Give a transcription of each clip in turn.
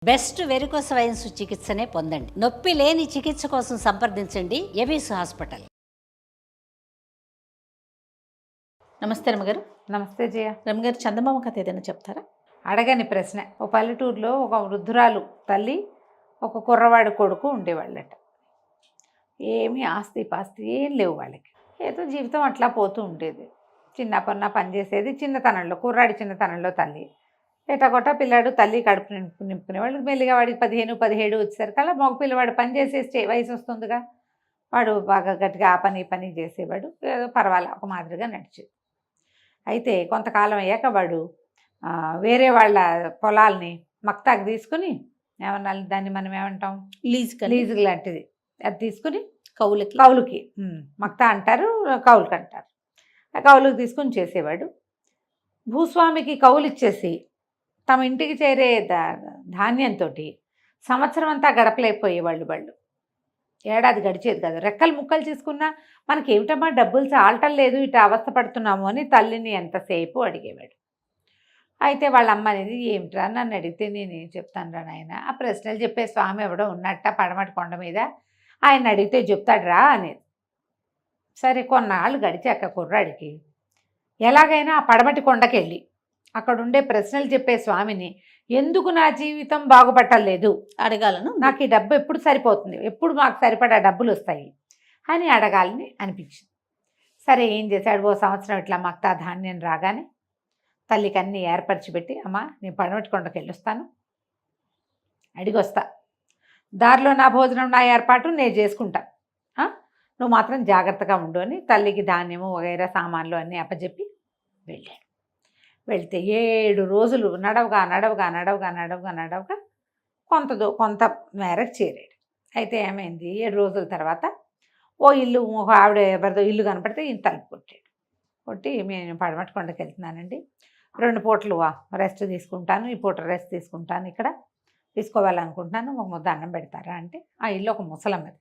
Best varicose veins చికిత్సనే పొందండి. నొప్పి లేని చికిత్స కోసం సంప్రదించండి ఎబిస్ హాస్పిటల్. నమస్తే రమ్మగారు. నమస్తే జయ. రమ్మగారు, చందమామ కథ ఏదైనా చెప్తారా? అడగని ప్రశ్న. ఒక పల్లెటూరులో ఒక వృద్ధురాలు తల్లి, ఒక కుర్రవాడి కొడుకు ఉండేవాళ్ళట. ఏమీ ఆస్తి పాస్తి ఏం లేవు వాళ్ళకి. ఏదో జీవితం అట్లా పోతూ ఉండేది. చిన్న పనిచేసేది. చిన్నతనంలో కుర్రాడి చిన్నతనంలో తల్లి ఎటకొట్ట పిల్లాడు తల్లి కడుపు నింపుకునేవాళ్ళు. మెల్లిగా వాడికి 15-17 వచ్చేసరికి అలా మగ పిల్లవాడు పని చేసే వయసు వస్తుందిగా. వాడు బాగా గట్టిగా ఆ పని చేసేవాడు. ఏదో పర్వాలే ఒక మాదిరిగా నడిచేది. అయితే కొంతకాలం అయ్యాక వాడు వేరే వాళ్ళ పొలాల్ని మక్తాకి తీసుకుని, ఏమన్నా దాన్ని మనం ఏమంటాం, లీజు లాంటిది, అది తీసుకుని కౌలుకి మక్తా అంటారు, కౌలుకి అంటారు. ఆ కౌలుకి తీసుకుని చేసేవాడు. భూస్వామికి కౌలు ఇచ్చేసి తమ ఇంటికి చేరే ధాన్యంతో సంవత్సరం అంతా గడపలేకపోయేవాళ్ళు. ఏడాది గడిచేది కాదు. రెక్కలు ముక్కలు తీసుకున్నా మనకేమిటమ్మా డబ్బులు చాలటం లేదు, ఇటు అవస్థ పడుతున్నాము అని తల్లిని ఎంతసేపు అడిగేవాడు. అయితే వాళ్ళ అమ్మ అనేది, ఏమిట్రా నన్ను అడిగితే నేనేం చెప్తాను రా నాయన, ఆ ప్రశ్నలు చెప్పే స్వామి ఎవడో ఉన్నట్ట పడమటి కొండ మీద, ఆయన అడిగితే చెప్తాడు రా అనేది. సరే, కొన్నాళ్ళు గడిచాక కుర్రాడికి ఎలాగైనా ఆ పడమటి కొండకి వెళ్ళి అక్కడుండే ప్రశ్నలు చెప్పే స్వామిని, ఎందుకు నా జీవితం బాగుపట్టలేదు అడగాలను, నాకు ఈ డబ్బు ఎప్పుడు సరిపోతుంది, ఎప్పుడు మాకు సరిపడా డబ్బులు వస్తాయి అని అడగాలని అనిపించింది. సరే, ఏం చేశాడు, ఓ సంవత్సరం ఇట్లా మక్తా ధాన్యం రాగానే తల్లికి అన్నీ ఏర్పరిచి పెట్టి, అమ్మ నేను పడమటి కొండకి వెళ్ళొస్తాను, అడిగొస్తా, దారిలో నా భోజనం నా ఏర్పాటు నేను చేసుకుంటా, నువ్వు మాత్రం జాగ్రత్తగా ఉండు అని తల్లికి ధాన్యము వగైరా సామాన్లు అన్నీ అప్పచెప్పి వెళ్ళాడు. వెళ్తే 7 రోజులు నడవగా కొంత మేరకు చేరాడు. అయితే ఏమైంది, 7 రోజుల తర్వాత ఓ ఇల్లు, ఒక ఆవిడ ఎవరిదో ఇల్లు కనపడితే ఈయన తలుపు కొట్టి, నేను పడమటి కొండకి వెళ్తున్నానండి, 2 పూటలు రెస్ట్ తీసుకుంటాను, ఈ పూట రెస్ట్ తీసుకుంటాను, ఇక్కడ తీసుకోవాలనుకుంటున్నాను, ఒక ముద్ద అన్నం పెడతారా అంటే, ఆ ఇల్లు ఒక ముసలమ్మది.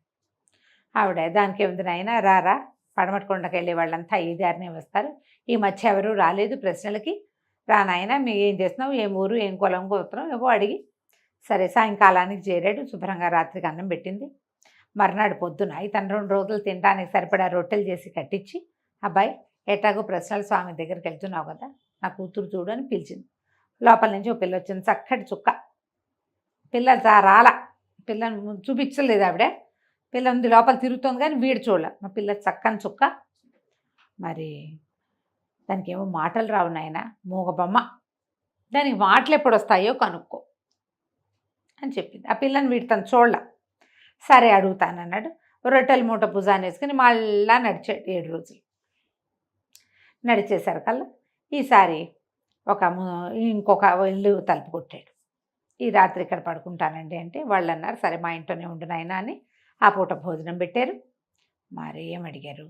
ఆవిడ, దానికి ఏముంది నాయనా, రారా, పడమటి కొండకి వెళ్ళే వాళ్ళంతా ఈ దారినే వస్తారు, ఈ మధ్య ఎవరు రాలేదు ప్రశ్నలకి, రా నాయన, మీ ఏం చేస్తున్నావు, ఏం ఊరు, ఏం కులం గోత్రం ఏవో అడిగి. సరే, సాయంకాలానికి చేరాడు. శుభ్రంగా రాత్రికి అన్నం పెట్టింది. మర్నాడు పొద్దున ఇతను 2 రోజులు తినడానికి సరిపడా రొట్టెలు చేసి కట్టించి, అబ్బాయి ఎట్లాగో ప్రశ్నల స్వామి దగ్గరికి వెళ్తున్నావు కదా, నా కూతురు చూడు అని పిలిచింది. లోపల నుంచి ఒక పిల్ల వచ్చింది, చక్కటి చుక్క. పిల్ల రాల, పిల్లని చూపించలేదు ఆవిడ. పిల్ల ఉంది లోపల తిరుగుతుంది కానీ వీడు చూడాల. మా పిల్ల చక్కని చుక్క. మరి దానికి ఏమో మాటలు రావు నాయన, మూగబొమ్మ, దానికి మాటలు ఎప్పుడు వస్తాయో కనుక్కో అని చెప్పింది. ఆ పిల్లని వీడు తను చూడాల. సరే అడుగుతానన్నాడు. రొట్టెల మూట భుజాన్ని వేసుకుని మళ్ళా నడిచాడు 7 రోజులు. నడిచేసరికల్లా ఈసారి ఇంకొక ఇల్లు తలుపు కొట్టాడు. ఈ రాత్రి ఇక్కడ పడుకుంటానండి అంటే వాళ్ళు అన్నారు, సరే మా ఇంట్లోనే ఉండు నాయనా అని ఆ పూట భోజనం పెట్టారు. మరి ఏమడిగారు,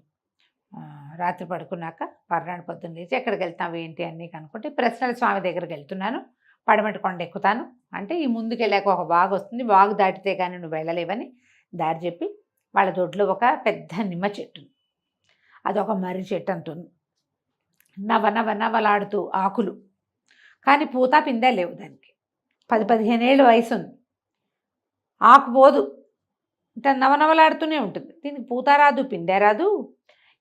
రాత్రి పడుకున్నాక మర్నాడు పొద్దున్న లేచి ఎక్కడికి వెళ్తావు ఏంటి అన్నీ కనుక్కుంటే, ప్రశ్నల స్వామి దగ్గరికి వెళ్తున్నాను, పడమటి కొండ ఎక్కుతాను అంటే, ఈ ముందుకు వెళ్ళాక ఒక వాగు వస్తుంది, వాగు దాటితే కానీ నువ్వు వెళ్ళలేవని దారి చెప్పి, వాళ్ళ దొడ్లో ఒక పెద్ద నిమ్మ చెట్టు, అదొక మర్రి చెట్టు అంటుంది, నవలాడుతూ ఆకులు, కానీ పూత పిందే లేవు, దానికి 10-15 ఏళ్ళు వయసు ఉంది, ఆకు పోదు, అంటే నవలాడుతూనే ఉంటుంది, దీనికి పూత రాదు పిందే రాదు,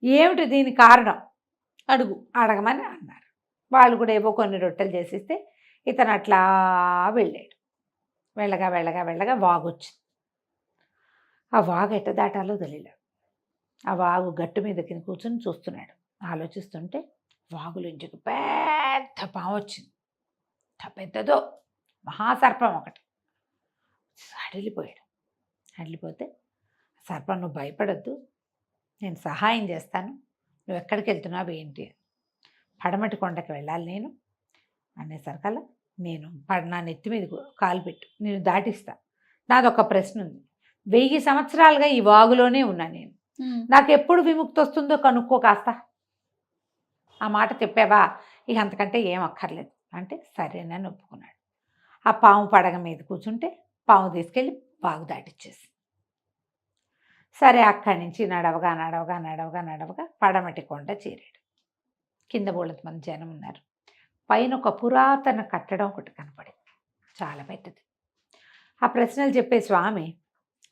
ఏమిటి దీని కారణం అడగమని అన్నారు. వాళ్ళు కూడా ఏవో కొన్ని రొట్టెలు చేసిస్తే ఇతను అట్లా వెళ్ళాడు. వెళ్ళగా వాగు వచ్చింది. ఆ వాగు ఎట్ట దాటాలో తెలియలేదు. ఆ వాగు గట్టు మీద కింద కూర్చొని చూస్తున్నాడు. ఆలోచిస్తుంటే వాగులోంచి పెద్ద పాము వచ్చింది. పెద్దదో మహాసర్పం ఒకటి. అడిలిపోతే, సర్పం నువ్వు భయపడద్దు, నేను సహాయం చేస్తాను, నువ్వు ఎక్కడికి వెళ్తున్నావు ఏంటి, పడమటి కొండకి వెళ్ళాలి నేను అనేసరికల్లా, నేను నా నెత్తి మీద కాలు పెట్టు, నేను దాటిస్తా, నాదొక ప్రశ్న ఉంది, 1000 సంవత్సరాలుగా ఈ వాగులోనే ఉన్నా నేను, నాకు ఎప్పుడు విముక్తి వస్తుందో కనుక్కో కాస్త, ఆ మాట చెప్పావా, ఇక అంతకంటే ఏం అక్కర్లేదు అంటే సరేనని ఒప్పుకున్నాడు. ఆ పాము పడగ మీద కూర్చుంటే పాము తీసుకెళ్ళి వాగు దాటిచ్చేసి, సరే అక్కడి నుంచి నడవగా పడమటి కొండ చేరాడు. కింద బోళ్ళంత మంది జనం ఉన్నారు. పైన ఒక పురాతన కట్టడం ఒకటి కనపడింది, చాలా పెద్దది. ఆ ప్రశ్నలు చెప్పే స్వామి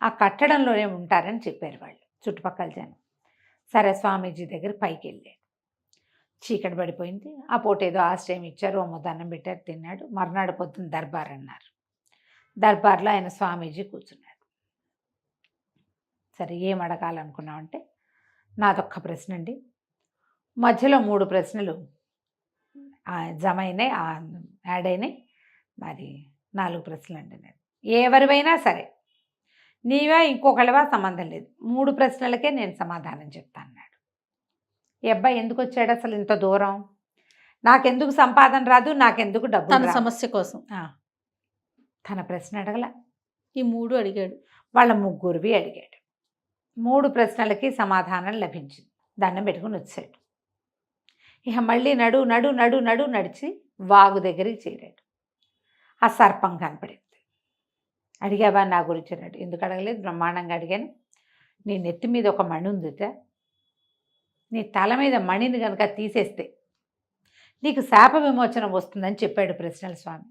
ఆ కట్టడంలోనే ఉంటారని చెప్పారు వాళ్ళు చుట్టుపక్కల జనం. సరే స్వామీజీ దగ్గర పైకి వెళ్ళాడు. చీకటి పడిపోయింది. ఆ పూట ఏదో ఆశ్రయం ఇచ్చారు, ఓ ముద్ద అన్నం పెట్టారు, తిన్నాడు. మర్నాడు పొద్దున్న దర్బార్ అన్నారు. దర్బార్లో ఆయన స్వామీజీ కూర్చున్నారు. సరే ఏం అడగాలనుకున్నామంటే, నాదొక్క ప్రశ్న అండి, మధ్యలో 3 ప్రశ్నలు జమ అయినాయి, యాడ్ అయినాయి, మరి 4 ప్రశ్నలు అండి. నేను ఎవరివైనా సరే, నీవా ఇంకొకళ్ళవా సంబంధం లేదు, 3 ప్రశ్నలకే నేను సమాధానం చెప్తాను అన్నాడు. ఈ అబ్బాయి ఎందుకు వచ్చాడు అసలు ఇంత దూరం? నాకెందుకు సంపాదన రాదు, నాకెందుకు డబ్బు తన సమస్య కోసం తన ప్రశ్న అడగల, ఈ 3 అడిగాడు. వాళ్ళ ముగ్గురివి అడిగాడు. 3 ప్రశ్నలకి సమాధానం లభించింది. దండం పెట్టుకుని వచ్చాడు. ఇక మళ్ళీ నడు నడు నడు నడు నడిచి వాగు దగ్గరికి చేరాడు. ఆ సర్పం కనపడింది. అడిగావా నా గురించి అన్నాడు. ఎందుకు అడగలేదు, బ్రహ్మాండంగా అడిగాను. నీ నెత్తి మీద ఒక మణి ఉందిట, నీ తల మీద మణిని కనుక తీసేస్తే నీకు శాప విమోచనం వస్తుందని చెప్పాడు ప్రశ్నల స్వామి.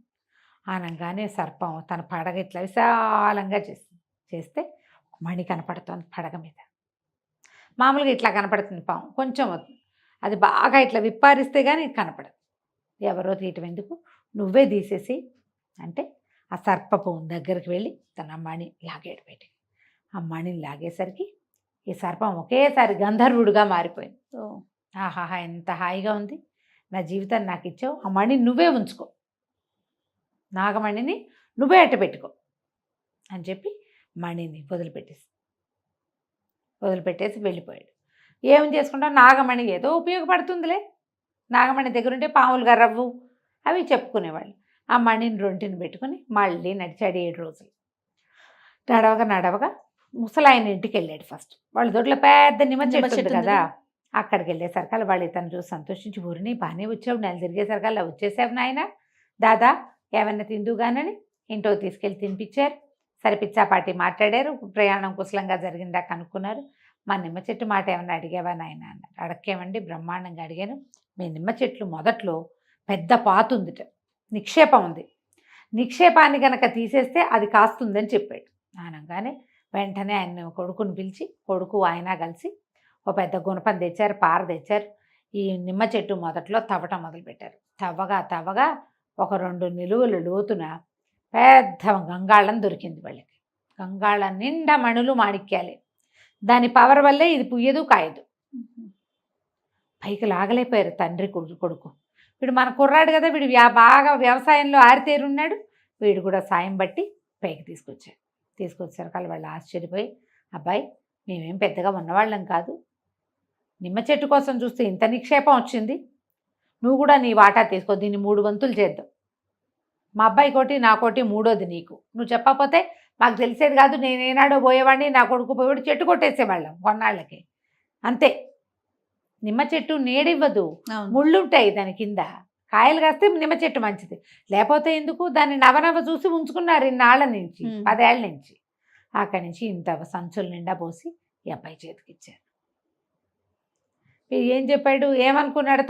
ఆనంగానే సర్పం తన పడగ ఇట్లా విశాలంగా చేస్తే మణి కనపడుతోంది పడగ మీద. మామూలుగా ఇట్లా కనపడుతుంది పాము, కొంచెం అది బాగా ఇట్లా విప్పారిస్తే కానీ కనపడదు. ఎవరో తీయటం ఎందుకు, నువ్వే తీసేసి అంటే ఆ సర్పపు దగ్గరికి వెళ్ళి తన మణి లాగాడు పెట్టి. ఆ మణిని లాగేసరికి ఈ సర్పం ఒకేసారి గంధర్వుడిగా మారిపోయింది. ఆహాహా ఎంత హాయిగా ఉంది, నా జీవితాన్ని నాకు ఇచ్చావు, ఆ మణిని నువ్వే ఉంచుకో, నాగమణిని నువ్వే అట్ట పెట్టుకో అని చెప్పి మణిని వదిలిపెట్టేసి వెళ్ళిపోయాడు. ఏం చేసుకుంటావు, నాగమణి ఏదో ఉపయోగపడుతుందిలే, నాగమణి దగ్గర ఉంటే పాములు గర్రవ్వు అవి చెప్పుకునేవాళ్ళు. ఆ మణిని రొంటిని పెట్టుకుని మళ్ళీ నడిచాడు 7 రోజులు. నడవగా ముసలాయన ఇంటికి వెళ్ళాడు. ఫస్ట్ వాళ్ళ దొడ్లో పెద్ద నిమ్మ చెట్టు ఉంది కదా, అక్కడికి వెళ్ళేసరికల్లా వాళ్ళు ఇతను చూసి సంతోషించి, ఊరిని బాగానే వచ్చావు, నెల తిరిగేసరికల్లా వచ్చేసావు నాయన, దాదా ఏమన్నా తిందుగానని ఇంట్లో తీసుకెళ్ళి తినిపించారు. సరే పిచ్చాపాటి మాట్లాడారు, ప్రయాణం కుశలంగా జరిగిందా కనుక్కున్నారు. మా నిమ్మ చెట్టు మాట ఏమన్నా అడిగావా నాయన అన్నారు. అడక్కేమండి, బ్రహ్మాండంగా అడిగాను. మీ నిమ్మ చెట్లు మొదట్లో పెద్ద పాతు ఉందిట, నిక్షేపం ఉంది, నిక్షేపాన్ని కనుక తీసేస్తే అది కాస్తుందని చెప్పాడు. అనగానే వెంటనే ఆయన కొడుకుని పిలిచి, కొడుకు ఆయన కలిసి ఒక పెద్ద గుణపం తెచ్చారు, పార తెచ్చారు. ఈ నిమ్మ చెట్టు మొదట్లో తవ్వటం మొదలుపెట్టారు. తవ్వగా ఒక 2 నిలువల లోతున పెద్ద గంగాళం దొరికింది వాళ్ళకి. గంగాళం నిండా మణులు మాణిక్యాలే. దాని పవర్ వల్లే ఇది పుయ్యదు కాయదు. పైకి లాగలేకపోయారు తండ్రి కొడుకు. వీడు మన కుర్రాడు కదా, వీడు బాగా వ్యవసాయంలో ఆరితేరున్నాడు, వీడు కూడా సాయం బట్టి పైకి తీసుకొచ్చారు కల వాళ్ళు ఆశ్చర్యపోయి, అబ్బాయి మేమేం పెద్దగా ఉన్నవాళ్ళం కాదు, నిమ్మ చెట్టు కోసం చూస్తే ఇంత నిక్షేపం వచ్చింది, నువ్వు కూడా నీ వాటా తీసుకో, దీన్ని 3 వంతులు చేద్దాం, మా అబ్బాయి కోటి నా కోటి 3వది నీకు, నువ్వు చెప్పకపోతే మాకు తెలిసేది కాదు, నేనేనాడో పోయేవాడిని, నా కొడుకు పోయేవాడు, చెట్టు కొట్టేసేవాళ్ళం కొన్నాళ్ళకి అంతే. నిమ్మ చెట్టు నీడివ్వదు, ముళ్ళుంటాయి దాని కింద, కాయలు కాస్తే నిమ్మ చెట్టు మంచిది, లేకపోతే ఎందుకు, దాన్ని నవనవ చూసి ఉంచుకున్నారు ఇన్నాళ్ళ నుంచి, 10 ఏళ్ళ నుంచి. అక్కడి నుంచి ఇంత సంచుల నిండా పోసి ఈ అబ్బాయి చేతికిచ్చారు. ఏం చెప్పాడు, ఏమనుకున్నాడు,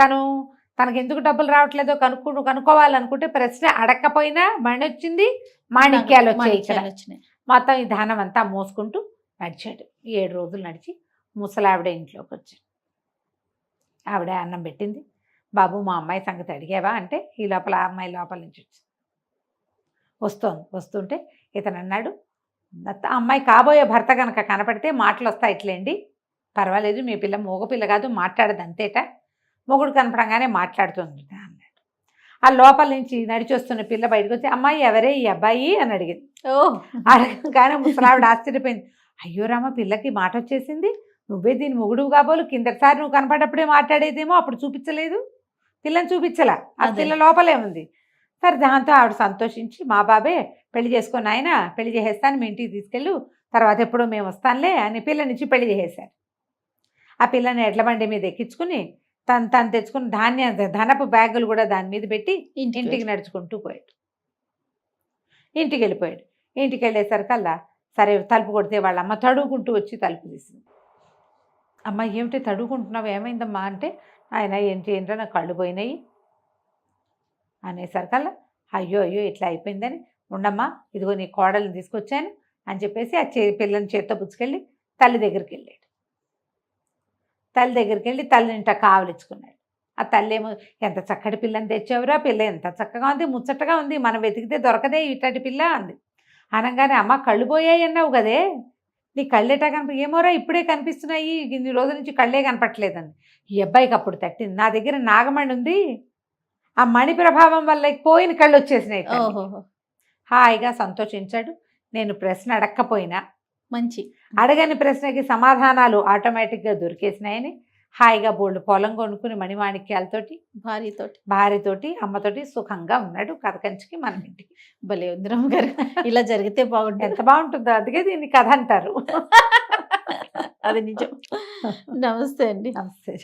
తనకు ఎందుకు డబ్బులు రావట్లేదో కనుక్కోవాలనుకుంటే ప్రశ్న అడక్కపోయినా మణి వచ్చింది, మాణిక్యాలు వచ్చాయి. మొత్తం ఈ ధనం అంతా మోసుకుంటూ నడిచాడు. 7 రోజులు నడిచి ముసలావిడ ఇంట్లోకి వచ్చాడు. ఆవిడ అన్నం పెట్టింది. బాబు మా అమ్మాయి సంగతి అడిగావా అంటే, ఈ లోపల ఆ అమ్మాయి లోపల నుంచి వస్తుంటే ఇతను అన్నాడు, అమ్మాయి కాబోయే భర్త కనుక కనపడితే మాటలు వస్తాయి ఇట్లేండి, పర్వాలేదు, మీ పిల్ల మగపిల్ల కాదు, మాట్లాడదు అంతేట, మొగుడు కనపడంగానే మాట్లాడుతుంది అన్నాడు. ఆ లోపల నుంచి నడిచి వస్తున్న పిల్ల బయటకు వచ్చి, అమ్మాయి ఎవరే ఈ అబ్బాయి అని అడిగింది. అడగగానే ముసలావిడ ఆశ్చర్యపోయింది. అయ్యో రామ, పిల్లకి మాట వచ్చేసింది, నువ్వే దీని మొగుడు కాబోలు, కిందటిసారి నువ్వు కనపడప్పుడే మాట్లాడేదేమో, అప్పుడు చూపించలేదు, పిల్లని చూపించలా, ఆ పిల్ల లోపలే ఉంది. సరే దాంతో ఆవిడ సంతోషించి, మా బాబే పెళ్లి చేసుకొని ఆయన పెళ్లి చేసేస్తాను, మీ ఇంటికి తీసుకెళ్ళు, తర్వాత ఎప్పుడో మేము వస్తానులే అని పిల్లనిచ్చి పెళ్లి చేసేశారు. ఆ పిల్లని ఎడ్ల బండి మీద ఎక్కించుకుని తను తెచ్చుకున్న ధనపు బ్యాగులు కూడా దాని మీద పెట్టి ఇంటికి నడుచుకుంటూ పోయాడు. ఇంటికి వెళ్ళిపోయాడు. ఇంటికి వెళ్ళేసరికల్లా సరే తలుపు కొడితే వాళ్ళ అమ్మ తడుగుకుంటూ వచ్చి తలుపు తీసింది. అమ్మ ఏమిటి తడుగుకుంటున్నావు, ఏమైందమ్మా అంటే, ఆయన ఏంటో నాకు కళ్ళు పోయినాయి అనేసరికల్లా, అయ్యో ఇట్లా అయిపోయిందని ఉండమ్మా, ఇదిగో నీ కోడల్ని తీసుకొచ్చాను అని చెప్పేసి ఆ పిల్లని చేత్తో పుచ్చుకెళ్ళి తల్లి దగ్గరికి వెళ్ళాడు. తల్లి దగ్గరికి వెళ్ళి తల్లినింట కావలించుకున్నాడు. ఆ తల్లి ఏమో, ఎంత చక్కటి పిల్లని తెచ్చావురా, పిల్ల ఎంత చక్కగా ఉంది, ముచ్చటగా ఉంది, మనం వెతికితే దొరకదే ఇట్లాంటి పిల్ల అంది. అనగానే అమ్మ కళ్ళు పోయాయి అన్నావు కదే, నీ కళ్ళేటా ఏమోరా ఇప్పుడే కనిపిస్తున్నాయి, ఇన్ని రోజుల నుంచి కళ్ళే కనపట్లేదండి. ఈ అబ్బాయికి అప్పుడు తట్టింది, నా దగ్గర నాగమణి ఉంది, ఆ మణి ప్రభావం వల్ల పోయిన కళ్ళు వచ్చేసినాయి. ఓహో, హాయిగా సంతోషించాడు. నేను ప్రశ్న అడక్కపోయినా మంచి అడగని ప్రశ్నకి సమాధానాలు ఆటోమేటిక్గా దొరికేసినాయని హాయిగా బోల్డ్ పొలం కొనుక్కుని మణిమాణిక్యాలతోటి భార్యతోటి అమ్మతోటి సుఖంగా ఉన్నాడు. కథ కంచికి మన ఇంటికి. భలే ఉంది రమ్మగారు, ఇలా జరిగితే బాగుంటుంది. ఎంత బాగుంటుందో, అందుకే దీన్ని కథ అంటారు. అది నిజం. నమస్తే అండి. నమస్తే.